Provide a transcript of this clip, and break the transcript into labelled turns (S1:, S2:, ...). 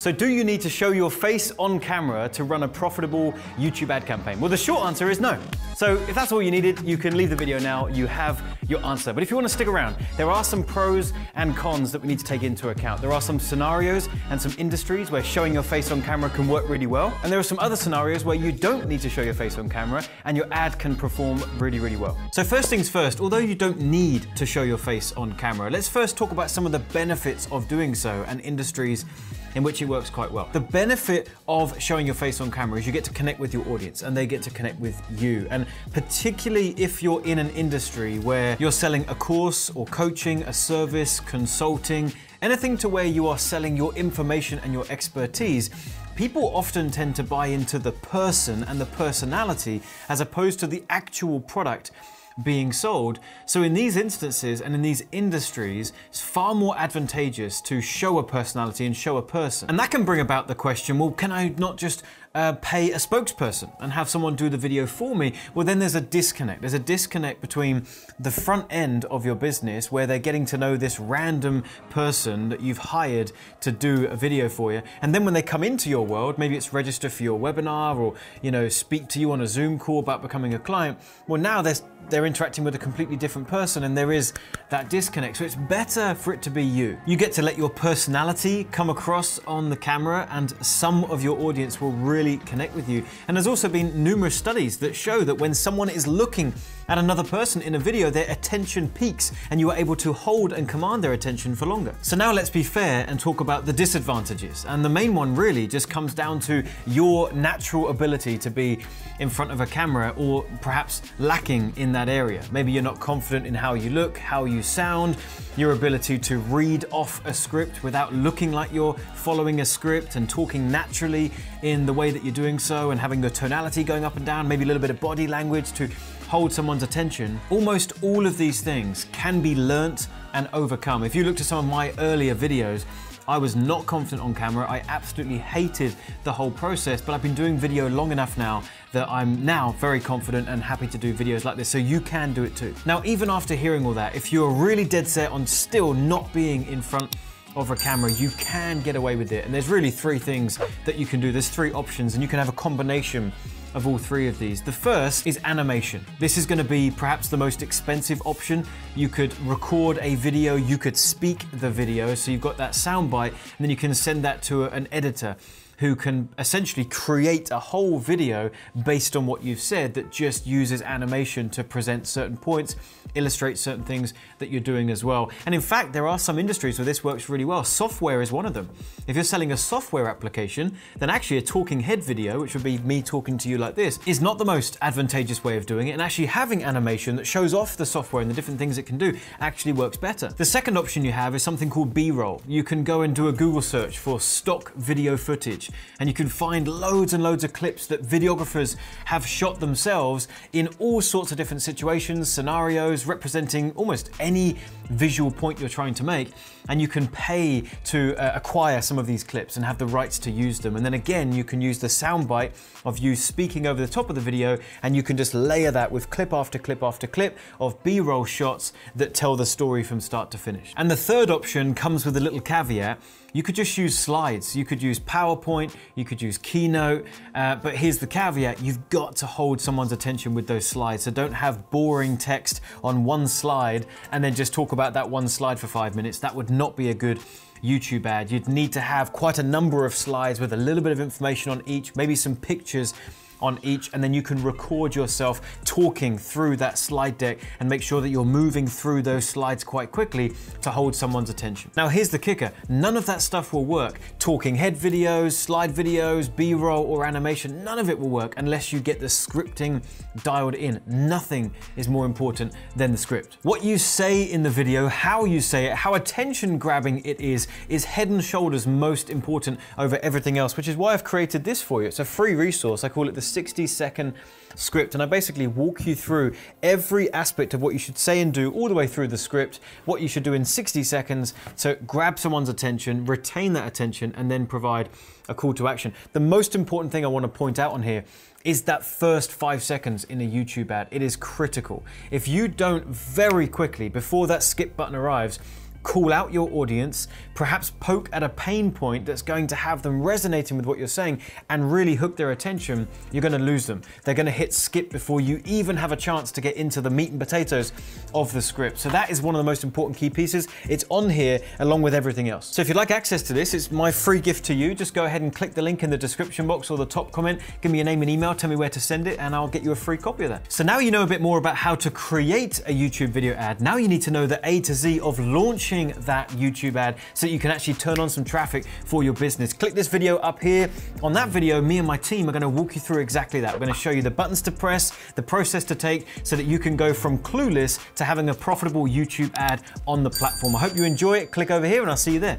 S1: So do you need to show your face on camera to run a profitable YouTube ad campaign? Well, the short answer is no. So if that's all you needed, you can leave the video now. You have your answer. But if you want to stick around, there are some pros and cons that we need to take into account. There are some scenarios and some industries where showing your face on camera can work really well. And there are some other scenarios where you don't need to show your face on camera and your ad can perform really, really well. So first things first, although you don't need to show your face on camera, let's first talk about some of the benefits of doing so and industries in which it works quite well. The benefit of showing your face on camera is you get to connect with your audience and they get to connect with you. And particularly if you're in an industry where you're selling a course or coaching, a service, consulting, anything to where you are selling your information and your expertise, people often tend to buy into the person and the personality as opposed to the actual product being sold. So in these instances and in these industries, it's far more advantageous to show a personality and show a person. And that can bring about the question, well, can I not just pay a spokesperson and have someone do the video for me? Well, then there's a disconnect. There's a disconnect between the front end of your business where they're getting to know this random person that you've hired to do a video for you. And then when they come into your world, maybe it's register for your webinar or, you know, speak to you on a Zoom call about becoming a client. Well, now they're interacting with a completely different person and there is that disconnect. So it's better for it to be you. You get to let your personality come across on the camera and some of your audience will really connect with you. And there's also been numerous studies that show that when someone is looking at another person in a video, their attention peaks and you are able to hold and command their attention for longer. So now let's be fair and talk about the disadvantages. And the main one really just comes down to your natural ability to be in front of a camera or perhaps lacking in that area. Maybe you're not confident in how you look, how you sound, your ability to read off a script without looking like you're following a script and talking naturally in the way that you're doing so and having the tonality going up and down, maybe a little bit of body language to hold someone's attention. Almost all of these things can be learnt and overcome. If you look to some of my earlier videos, I was not confident on camera. I absolutely hated the whole process, but I've been doing video long enough now that I'm now very confident and happy to do videos like this, so you can do it too. Now, even after hearing all that, if you're really dead set on still not being in front of a camera, you can get away with it. And there's really three things that you can do. There's three options and you can have a combination of all three of these. The first is animation. This is going to be perhaps the most expensive option. You could record a video, you could speak the video, so you've got that soundbite, and then you can send that to an editor who can essentially create a whole video based on what you've said that just uses animation to present certain points, illustrate certain things that you're doing as well. And in fact, there are some industries where this works really well. Software is one of them. If you're selling a software application, then actually a talking head video, which would be me talking to you like this, is not the most advantageous way of doing it. And actually having animation that shows off the software and the different things it can do actually works better. The second option you have is something called B-roll. You can go and do a Google search for stock video footage, and you can find loads and loads of clips that videographers have shot themselves in all sorts of different situations, scenarios, representing almost any visual point you're trying to make, and you can pay to acquire some of these clips and have the rights to use them. And then again, you can use the soundbite of you speaking over the top of the video, and you can just layer that with clip after clip after clip of B-roll shots that tell the story from start to finish. And the third option comes with a little caveat. You could just use slides. You could use PowerPoint, you could use Keynote, but here's the caveat. You've got to hold someone's attention with those slides. So don't have boring text on one slide and then just talk about that one slide for 5 minutes. That would not be a good YouTube ad. You'd need to have quite a number of slides with a little bit of information on each, maybe some pictures on each, and then you can record yourself talking through that slide deck and make sure that you're moving through those slides quite quickly to hold someone's attention. Now here's the kicker, none of that stuff will work. Talking head videos, slide videos, B-roll or animation, none of it will work unless you get the scripting dialed in. Nothing is more important than the script. What you say in the video, how you say it, how attention grabbing it is head and shoulders most important over everything else, which is why I've created this for you. It's a free resource. I call it the 60-second script, and I basically walk you through every aspect of what you should say and do all the way through the script, what you should do in 60 seconds to grab someone's attention, retain that attention, and then provide a call to action. The most important thing I want to point out on here is that first 5 seconds in a YouTube ad. It is critical. If you don't very quickly, before that skip button arrives, call out your audience, perhaps poke at a pain point that's going to have them resonating with what you're saying and really hook their attention, you're gonna lose them. They're gonna hit skip before you even have a chance to get into the meat and potatoes of the script. So that is one of the most important key pieces. It's on here along with everything else. So if you'd like access to this, it's my free gift to you. Just go ahead and click the link in the description box or the top comment, give me your name and email, tell me where to send it, and I'll get you a free copy of that. So now you know a bit more about how to create a YouTube video ad. Now you need to know the A to Z of launching that YouTube ad so that you can actually turn on some traffic for your business. Click this video up here. On that video, me and my team are gonna walk you through exactly that. We're gonna show you the buttons to press, the process to take, so that you can go from clueless to having a profitable YouTube ad on the platform. I hope you enjoy it. Click over here and I'll see you there.